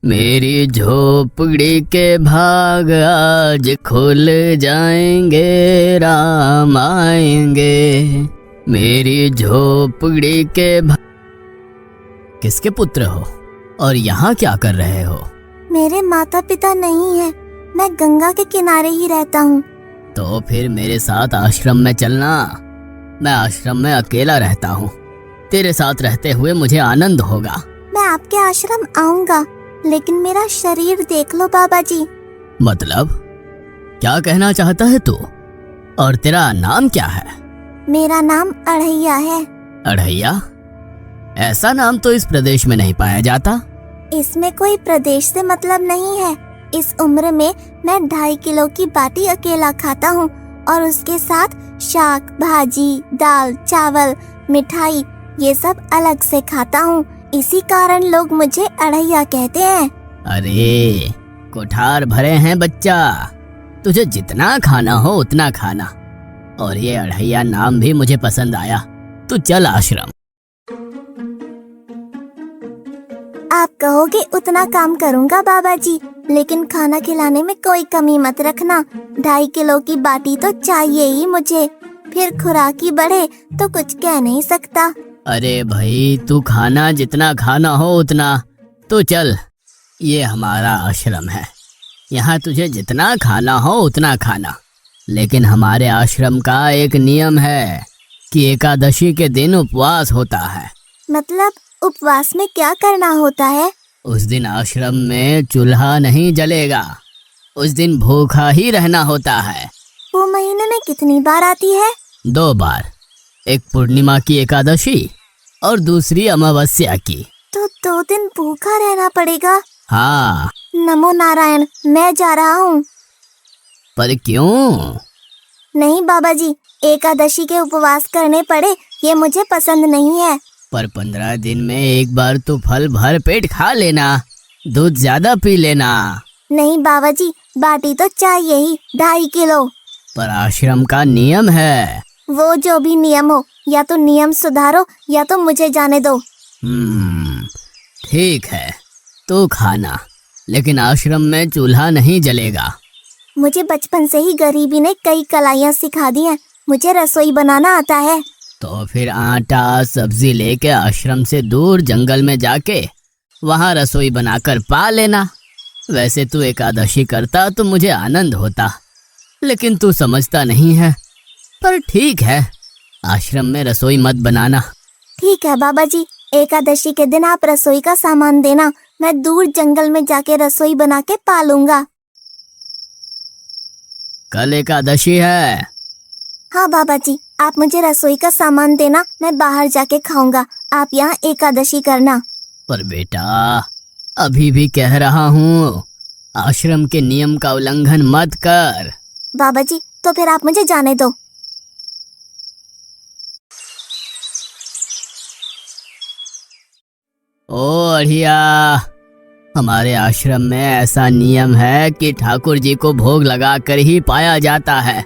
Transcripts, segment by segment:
मेरी झोपड़ी के भाग आज खुल जाएंगे, राम आएंगे। मेरी झोपड़ी के किसके पुत्र हो और यहाँ क्या कर रहे हो? मेरे माता पिता नहीं है, मैं गंगा के किनारे ही रहता हूँ। तो फिर मेरे साथ आश्रम में चलना। मैं आश्रम में अकेला रहता हूँ, तेरे साथ रहते हुए मुझे आनंद होगा। मैं आपके आश्रम आऊंगा, लेकिन मेरा शरीर देख लो बाबा जी। मतलब क्या कहना चाहता है तू? और तेरा नाम क्या है? मेरा नाम अढ़ैया है। अढ़ैया? ऐसा नाम तो इस प्रदेश में नहीं पाया जाता। इसमें कोई प्रदेश से मतलब नहीं है। इस उम्र में मैं 2.5 किलो की बाटी अकेला खाता हूँ और उसके साथ शाक, भाजी, दाल, चावल, मिठाई ये सब अलग से खाता हूँ। इसी कारण लोग मुझे अढ़ैया कहते हैं। अरे कोठार भरे हैं बच्चा, तुझे जितना खाना हो उतना खाना। और ये अढ़ैया नाम भी मुझे पसंद आया। तू चल आश्रम। आप कहोगे उतना काम करूँगा बाबा जी, लेकिन खाना खिलाने में कोई कमी मत रखना। 2.5 किलो की बाटी तो चाहिए ही मुझे, फिर खुराकी बढ़े तो कुछ कह नहीं सकता। अरे भाई तू खाना जितना खाना हो उतना। तो चल, ये हमारा आश्रम है, यहाँ तुझे जितना खाना हो उतना खाना। लेकिन हमारे आश्रम का एक नियम है कि एकादशी के दिन उपवास होता है। मतलब उपवास में क्या करना होता है? उस दिन आश्रम में चूल्हा नहीं जलेगा, उस दिन भूखा ही रहना होता है। वो महीने में कितनी बार आती है? 2 बार, एक पूर्णिमा की एकादशी और दूसरी अमावस्या की। तो 2 दिन भूखा रहना पड़ेगा। हाँ। नमो नारायण, मैं जा रहा हूँ। पर क्यों? नहीं बाबा जी, एकादशी के उपवास करने पड़े ये मुझे पसंद नहीं है। पर 15 दिन में एक बार तो फल भर पेट खा लेना, दूध ज्यादा पी लेना। नहीं बाबा जी, बाटी तो चाहिए ही 2.5 किलो। पर आश्रम का नियम है। वो जो भी नियम हो, या तो नियम सुधारो या तो मुझे जाने दो। ठीक है, तो खाना, लेकिन आश्रम में चूल्हा नहीं जलेगा। मुझे बचपन से ही गरीबी ने कई कलाइयाँ सिखा दी हैं। मुझे रसोई बनाना आता है। तो फिर आटा सब्जी लेके आश्रम से दूर जंगल में जाके वहाँ रसोई बनाकर पा लेना। वैसे तू एकादशी करता तो मुझे आनंद होता, लेकिन तू समझता नहीं है। पर ठीक है, आश्रम में रसोई मत बनाना। ठीक है बाबा जी, एकादशी के दिन आप रसोई का सामान देना, मैं दूर जंगल में जाके रसोई बना के पालूंगा। कल एकादशी है। हाँ बाबा जी, आप मुझे रसोई का सामान देना, मैं बाहर जाके खाऊंगा। आप यहाँ एकादशी करना। पर बेटा, अभी भी कह रहा हूँ, आश्रम के नियम का उल्लंघन मत कर। बाबा जी, तो फिर आप मुझे जाने दो। ओ अढ़िया, हमारे आश्रम में ऐसा नियम है कि ठाकुर जी को भोग लगा कर ही पाया जाता है।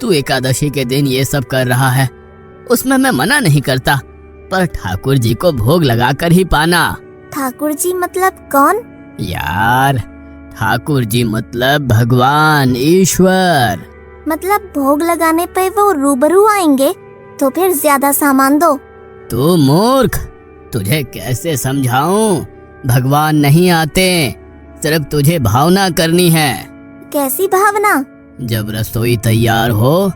तू एकादशी के दिन ये सब कर रहा है, उसमें मैं मना नहीं करता, पर ठाकुर जी को भोग लगा कर ही पाना। ठाकुर जी मतलब कौन? यार, ठाकुर जी मतलब भगवान ईश्वर। मतलब भोग लगाने पे वो रूबरू आएंगे? तो फिर ज्यादा सामान दो। तू मूर्ख, तुझे कैसे समझाऊं? भगवान नहीं आते, सिर्फ तुझे भावना करनी है। कैसी भावना? जब रसोई तैयार हो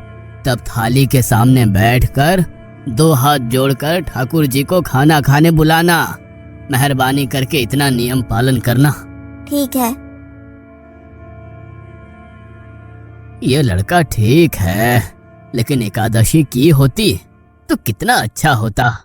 तब थाली के सामने बैठकर 2 हाथ जोड़कर ठाकुर जी को खाना खाने बुलाना। मेहरबानी करके इतना नियम पालन करना। ठीक है। ये लड़का ठीक है, लेकिन एकादशी की होती तो कितना अच्छा होता।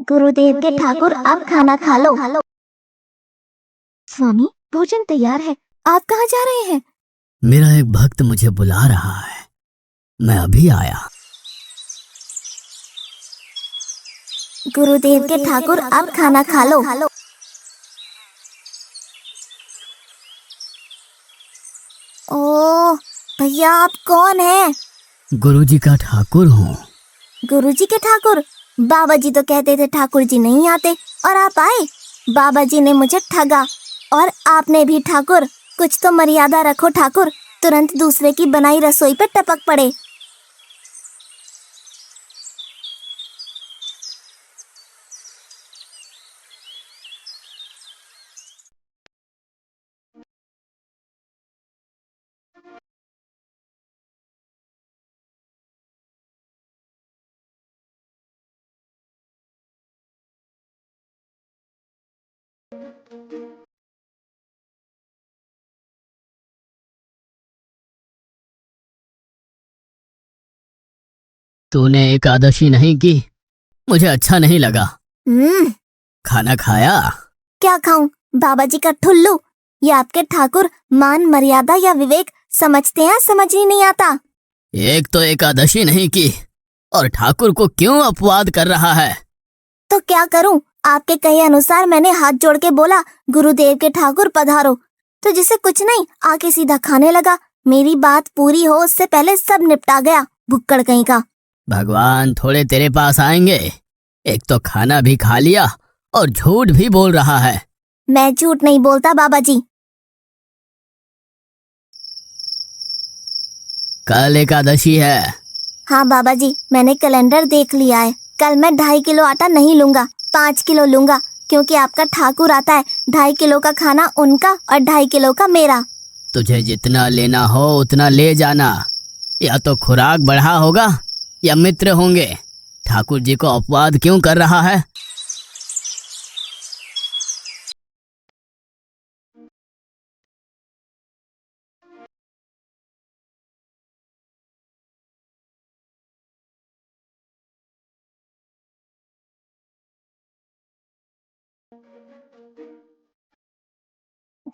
गुरुदेव के ठाकुर, आप खाना खा लो। स्वामी, भोजन तैयार है। आप कहाँ जा रहे हैं? मेरा एक भक्त मुझे बुला रहा है, मैं अभी आया। गुरुदेव के ठाकुर, आप खाना खा लो। ओह भैया, आप कौन हैं? गुरुजी का ठाकुर हूँ। गुरुजी के ठाकुर? बाबा जी तो कहते थे ठाकुर जी नहीं आते और आप आए। बाबा जी ने मुझे ठगा और आपने भी ठाकुर। कुछ तो मर्यादा रखो ठाकुर, तुरंत दूसरे की बनाई रसोई पे टपक पड़े। तूने एकादशी नहीं की, मुझे अच्छा नहीं लगा। हम्म, खाना खाया? क्या खाऊं? बाबा जी का ठुल्लू। ये आपके ठाकुर मान मर्यादा या विवेक समझते हैं, समझ ही नहीं आता। एक तो एकादशी नहीं की और ठाकुर को क्यों अपवाद कर रहा है? तो क्या करूं? आपके कहे अनुसार मैंने हाथ जोड़ के बोला, गुरुदेव के ठाकुर पधारो, तो जिसे कुछ नहीं आके सीधा खाने लगा। मेरी बात पूरी हो उससे पहले सब निपटा गया, भुक्कड़ कहीं का। भगवान थोड़े तेरे पास आएंगे। एक तो खाना भी खा लिया और झूठ भी बोल रहा है। मैं झूठ नहीं बोलता बाबा जी। कल एकादशी है। हाँ बाबा जी, मैंने कैलेंडर देख लिया है। कल मैं 2.5 किलो आटा नहीं लूंगा, 5 किलो लूंगा, क्योंकि आपका ठाकुर आता है। 2.5 किलो का खाना उनका और 2.5 किलो का मेरा। तुझे जितना लेना हो उतना ले जाना। या तो खुराक बढ़ा होगा या मित्र होंगे। ठाकुर जी को अपवाद क्यों कर रहा है?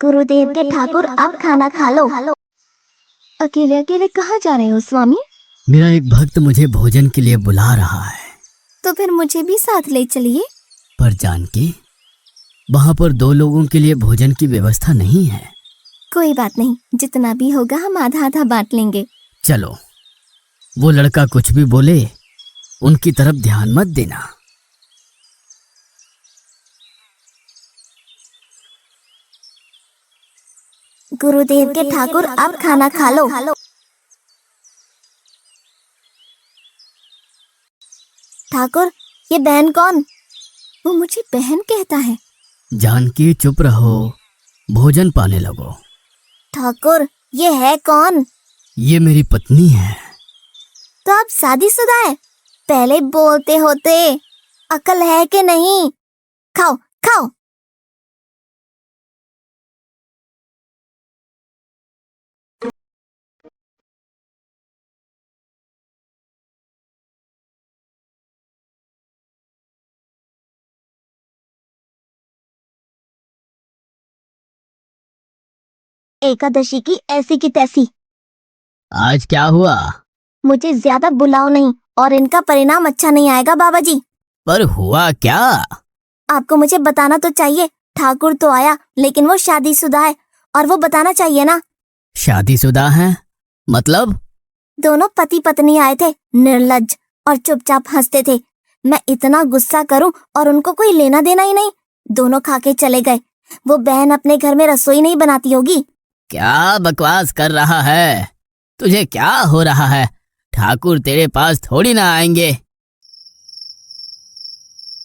गुरुदेव के ठाकुर, आप खाना खा लो। अकेले अकेले कहाँ जा रहे हो स्वामी? मेरा एक भक्त मुझे भोजन के लिए बुला रहा है। तो फिर मुझे भी साथ ले चलिए। पर जानकी, वहाँ पर 2 लोगों के लिए भोजन की व्यवस्था नहीं है। कोई बात नहीं, जितना भी होगा हम आधा आधा बांट लेंगे। चलो, वो लड़का कुछ भी बोले उनकी तरफ ध्यान मत देना। गुरुदेव के ठाकुर, आप खाना खा लो। ठाकुर, ये बहन कौन? वो मुझे बहन कहता है। जानकी चुप रहो, भोजन पाने लगो। ठाकुर, ये है कौन? ये मेरी पत्नी है। तो आप शादीशुदा है? पहले बोलते होते। अकल है कि नहीं? खाओ खाओ। एकादशी की ऐसी की तैसी। आज क्या हुआ? मुझे ज्यादा बुलाओ नहीं और इनका परिणाम अच्छा नहीं आएगा बाबा जी। पर हुआ क्या? आपको मुझे बताना तो चाहिए। ठाकुर तो आया, लेकिन वो शादीशुदा है और वो बताना चाहिए ना। शादीशुदा है मतलब? दोनों पति पत्नी आए थे, निर्लज्ज, और चुपचाप हंसते थे। मैं इतना गुस्सा करूं और उनको कोई लेना देना ही नहीं। दोनों खा के चले गए। वो बहन अपने घर में रसोई नहीं बनाती होगी। क्या बकवास कर रहा है? तुझे क्या हो रहा है? ठाकुर तेरे पास थोड़ी ना आएंगे।